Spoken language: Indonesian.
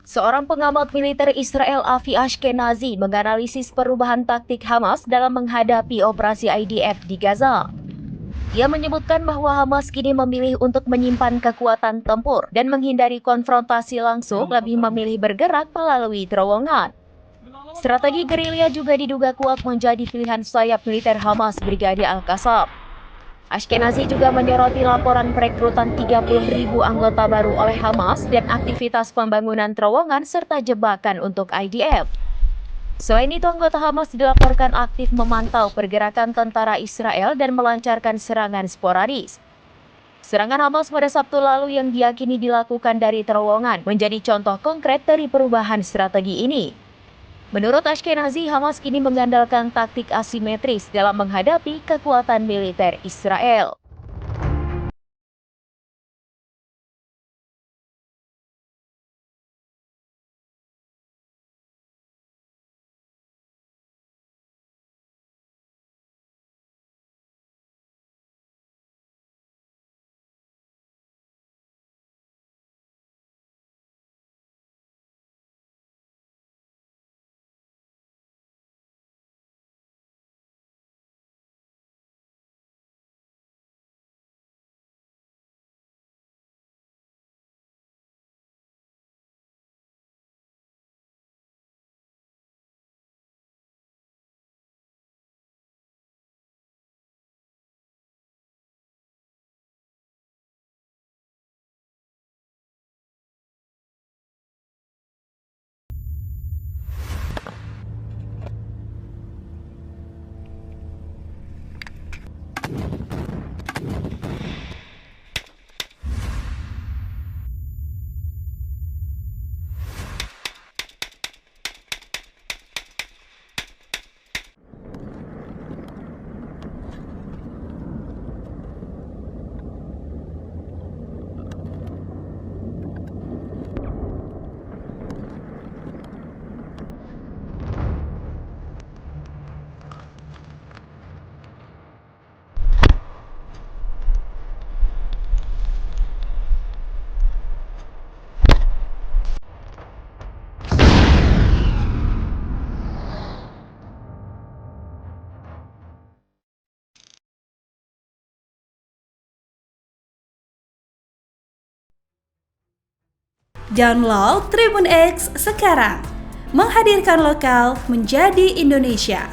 Seorang pengamat militer Israel Avi Ashkenazi menganalisis perubahan taktik Hamas dalam menghadapi operasi IDF di Gaza. Dia menyebutkan bahwa Hamas kini memilih untuk menyimpan kekuatan tempur dan menghindari konfrontasi langsung, lebih memilih bergerak melalui terowongan. Strategi gerilya juga diduga kuat menjadi pilihan sayap militer Hamas Brigade Al-Qassam. Ashkenazi juga menyoroti laporan perekrutan 30.000 anggota baru oleh Hamas dan aktivitas pembangunan terowongan serta jebakan untuk IDF. Selain itu, anggota Hamas dilaporkan aktif memantau pergerakan tentara Israel dan melancarkan serangan sporadis. Serangan Hamas pada Sabtu lalu yang diyakini dilakukan dari terowongan menjadi contoh konkret dari perubahan strategi ini. Menurut Ashkenazi, Hamas kini mengandalkan taktik asimetris dalam menghadapi kekuatan militer Israel. Download Tribun X sekarang, menghadirkan lokal menjadi Indonesia.